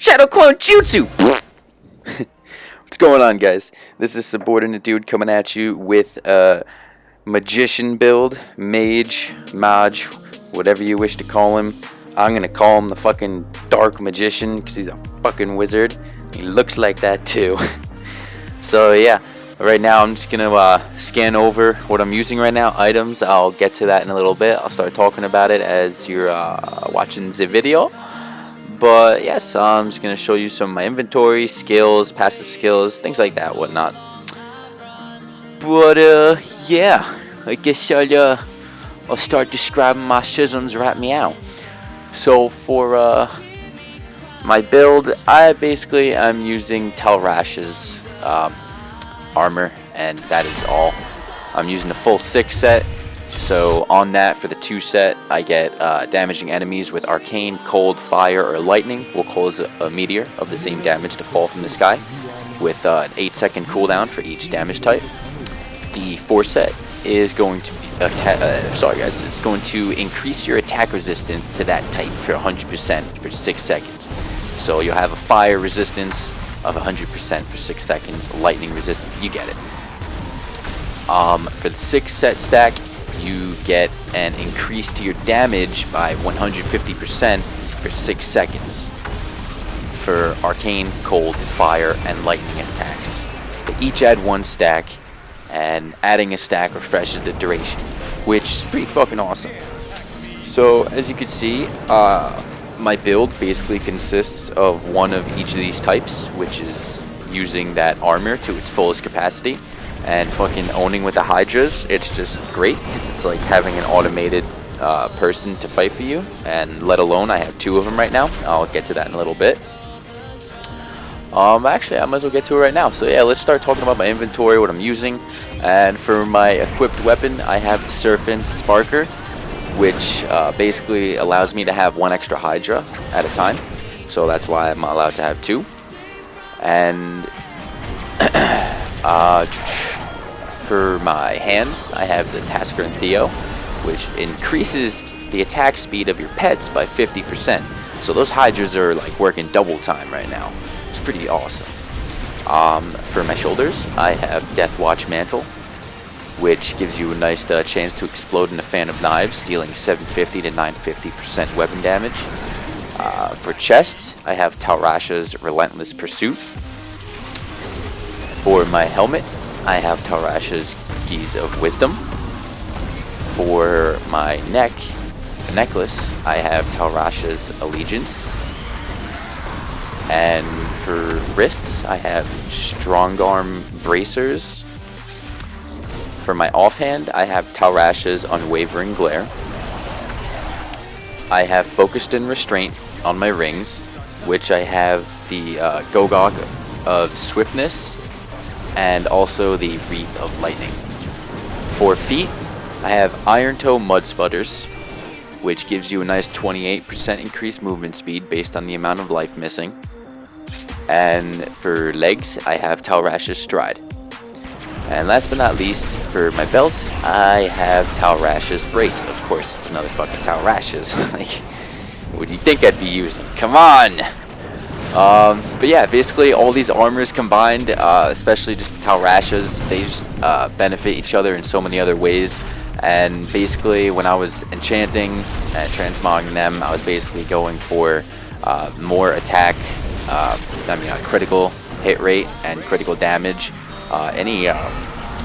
Shadow Clone Jutsu! What's going on, guys? This is Subordinate Dude coming at you with a magician build, mage, mage, whatever you wish to call him. I'm gonna call him the fucking dark magician because he's a fucking wizard. He looks like that too. So yeah, right now I'm just gonna scan over what I'm using right now, items. I'll get to that in a little bit. I'll start talking about it as you're watching the video. But yes, I'm just gonna show you some of my inventory, skills, passive skills, things like that, whatnot. But yeah, I guess I'll start describing my shizzums right meow. So for my build, I'm using Talrash's armor, and that is all. I'm using the full 6 set. So on that, for the 2 set, I get damaging enemies with arcane, cold, fire, or lightning will cause a meteor of the same damage to fall from the sky, with an 8-second cooldown for each damage type. The 4 set is going to be it's going to increase your attack resistance to that type for 100% for 6 seconds. So you'll have a fire resistance of 100% for 6 seconds, lightning resistance, you get it. For the 6 set stack, you get an increase to your damage by 150% for 6 seconds for arcane, cold, fire, and lightning attacks. They each add 1 stack, and adding a stack refreshes the duration, which is pretty fucking awesome. So as you can see, my build basically consists of one of each of these types, which is using that armor to its fullest capacity and fucking owning with the Hydras. It's just great because it's like having an automated person to fight for you, and let alone I have 2 of them right now. I'll get to that in a little bit. Actually, I might as well get to it right now. So yeah, let's start talking about my inventory, what I'm using. And for my equipped weapon, I have the Serpent Sparker, which basically allows me to have 1 extra Hydra at a time. So that's why I'm allowed to have 2. And for my hands, I have the Tasker and Theo, which increases the attack speed of your pets by 50%. So those Hydras are like working double time right now. It's pretty awesome. For my shoulders, I have Deathwatch Mantle, which gives you a nice chance to explode in a fan of knives, dealing 750 to 950% weapon damage. For chest, I have Talrash's Relentless Pursuit. For my helmet, I have Talrash's Keys of Wisdom. For my necklace, I have Talrash's Allegiance. And for wrists, I have Strongarm Bracers. For my offhand, I have Talrash's Unwavering Glare. I have Focused and Restraint on my rings, which I have the Gogok of Swiftness, and also the Wreath of Lightning. For feet, I have Iron Toe Mud Sputters, which gives you a nice 28% increased movement speed based on the amount of life missing. And for legs, I have Talrash's Stride. And last but not least, for my belt, I have Talrash's Brace. Of course, it's another fucking Talrash's. Like, what do you think I'd be using? Come on! But yeah, basically all these armors combined, especially just the Talrash's, they just benefit each other in so many other ways. And basically, when I was enchanting and transmogging them, I was basically going for more attack, critical hit rate and critical damage. Any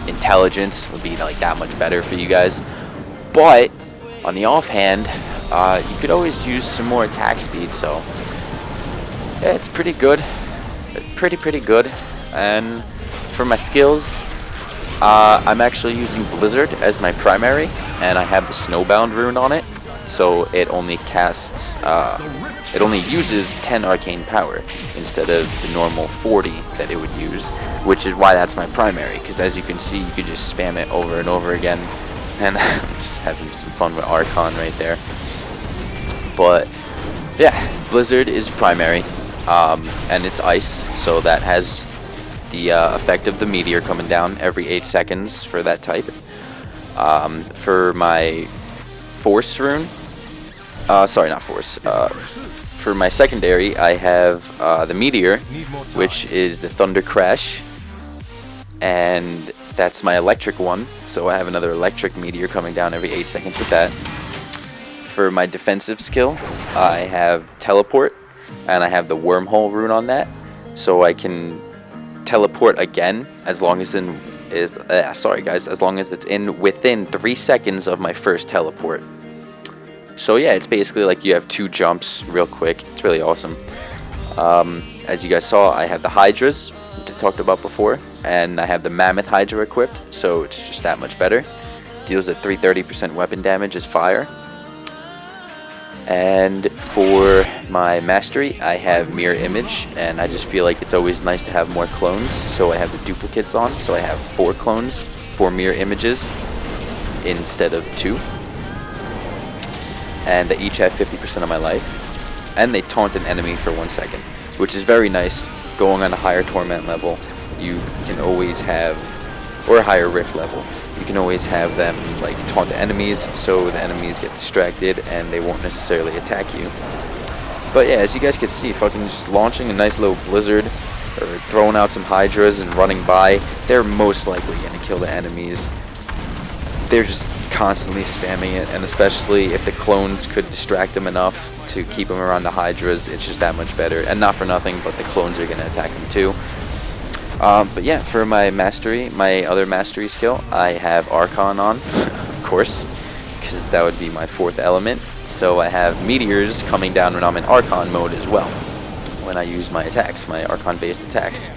intelligence would be like that much better for you guys. But on the offhand, you could always use some more attack speed. So yeah, it's pretty good, pretty good. And for my skills, I'm actually using Blizzard as my primary, and I have the Snowbound rune on it. So it only casts, it only uses 10 arcane power instead of the normal 40 that it would use, which is why that's my primary, because as you can see, you could just spam it over and over again, and I'm just having some fun with Archon right there. But yeah, Blizzard is primary, and it's ice, so that has the effect of the meteor coming down every 8 seconds for that type. For my Force rune, sorry, not Force, for my secondary, I have the Meteor, which is the Thunder Crash, and that's my electric one, so I have another electric Meteor coming down every 8 seconds with that. For my defensive skill, I have Teleport, and I have the Wormhole rune on that, so I can teleport again as long as as long as it's within 3 seconds of my first teleport. So yeah, it's basically like you have 2 jumps real quick. It's really awesome. As you guys saw, I have the Hydras, which I talked about before, and I have the Mammoth Hydra equipped, so it's just that much better. Deals a 330% weapon damage as fire. And for my mastery, I have Mirror Image, and I just feel like it's always nice to have more clones, so I have the duplicates on, so I have 4 clones, 4 mirror images instead of 2. And they each have 50% of my life, and they taunt an enemy for 1 second, which is very nice. Going on a higher torment level, you can always have, or a higher rift level, you can always have them like taunt the enemies, so the enemies get distracted and they won't necessarily attack you. But yeah, as you guys can see, fucking just launching a nice little blizzard or throwing out some Hydras and running by, they're most likely going to kill the enemies. They're just constantly spamming it, and especially if the clones could distract them enough to keep them around the Hydras, it's just that much better. And not for nothing, but the clones are going to attack them too. But yeah, for my mastery, my other mastery skill, I have Archon on, of course, because that would be my 4th element. So I have Meteors coming down when I'm in Archon mode as well, when I use my attacks, my Archon-based attacks.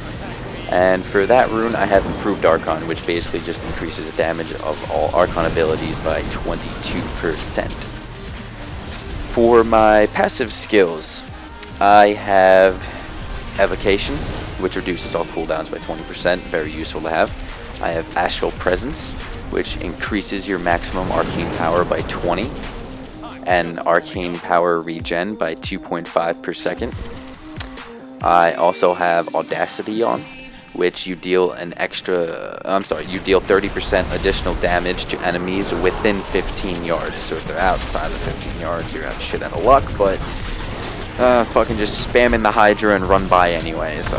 And for that rune, I have Improved Archon, which basically just increases the damage of all Archon abilities by 22%. For my passive skills, I have Evocation, which reduces all cooldowns by 20%, very useful to have. I have Astral Presence, which increases your maximum arcane power by 20, and arcane power regen by 2.5 per second. I also have Audacity on, which you deal you deal 30% additional damage to enemies within 15 yards. So if they're outside of 15 yards, you're out shit out of luck, but fucking just spamming the Hydra and run by anyway, so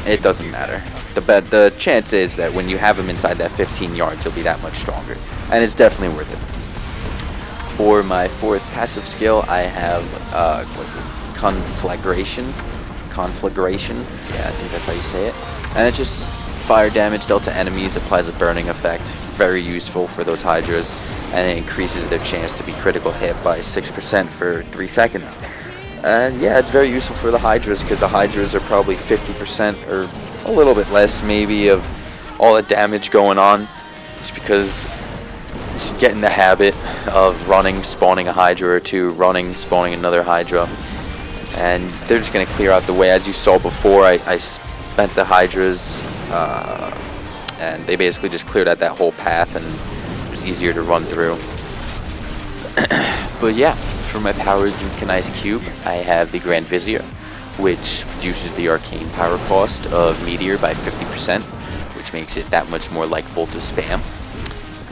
it doesn't matter. The chance is that when you have them inside that 15 yards, you'll be that much stronger, and it's definitely worth it. For my 4th passive skill, I have what's this? Conflagration. Yeah, I think that's how you say it. And it's just fire damage dealt to enemies, applies a burning effect. Very useful for those Hydras, and it increases their chance to be critical hit by 6% for 3 seconds. And yeah, it's very useful for the Hydras, because the Hydras are probably 50% or a little bit less maybe of all the damage going on, just because just get in the habit of running, spawning a Hydra or 2, running, spawning another Hydra, and they're just going to clear out the way. As you saw before, I spent the Hydras, and they basically just cleared out that whole path, and it was easier to run through. But yeah, for my powers in Kanai's Cube, I have the Grand Vizier, which reduces the arcane power cost of Meteor by 50%, which makes it that much more likable to spam.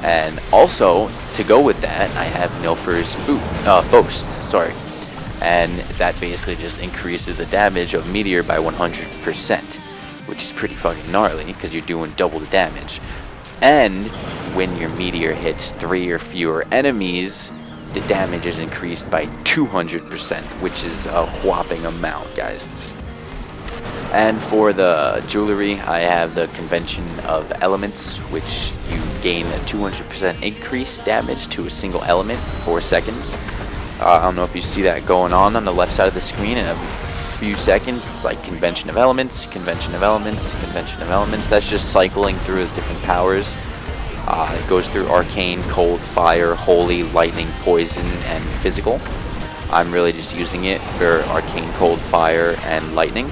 And also, to go with that, I have Nilfer's Boast, and that basically just increases the damage of Meteor by 100%, which is pretty fucking gnarly, because you're doing double the damage. And when your Meteor hits 3 or fewer enemies, the damage is increased by 200%, which is a whopping amount, guys. And for the jewelry, I have the Convention of Elements, which you gain a 200% increase damage to a single element for 4 seconds. I don't know if you see that going on the left side of the screen, and every few seconds it's like Convention of Elements, Convention of Elements, Convention of Elements. That's just cycling through the different powers. It goes through Arcane, Cold, Fire, Holy, Lightning, Poison, and Physical. I'm really just using it for Arcane, Cold, Fire, and Lightning.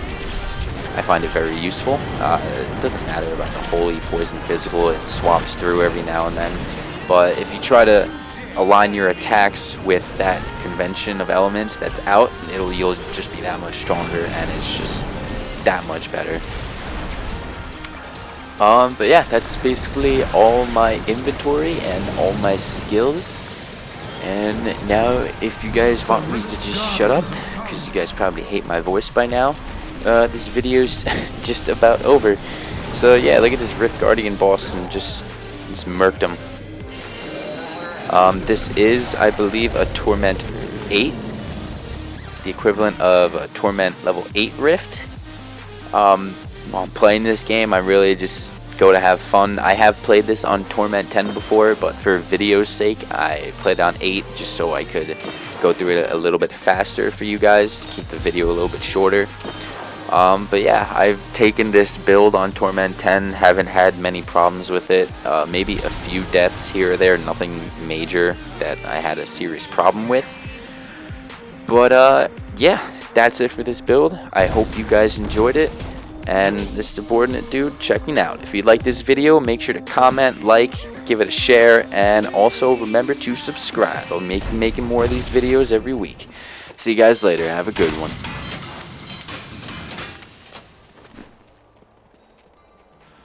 I find it very useful. It doesn't matter about the Holy, Poison, Physical. It swaps through every now and then. But if you try to align your attacks with that Convention of Elements that's out, you'll just be that much stronger, and it's just that much better. But yeah, that's basically all my inventory and all my skills. And now, if you guys want me to just shut up, because you guys probably hate my voice by now, this video's just about over. So yeah, look at this Rift Guardian boss and just murked him. This is, I believe, a Torment 8, the equivalent of a Torment level 8 Rift. While playing this game, I really just go to have fun. I have played this on Torment 10 before, but for video's sake, I played on 8 just so I could go through it a little bit faster for you guys, to keep the video a little bit shorter. But yeah, I've taken this build on Torment 10, haven't had many problems with it, maybe a few deaths here or there, nothing major that I had a serious problem with. But yeah, that's it for this build. I hope you guys enjoyed it, and this subordinate dude checking out. If you like this video, make sure to comment, like, give it a share, and also remember to subscribe. I'll be making more of these videos every week. See you guys later. Have a good one.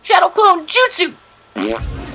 Shadow Clone Jutsu!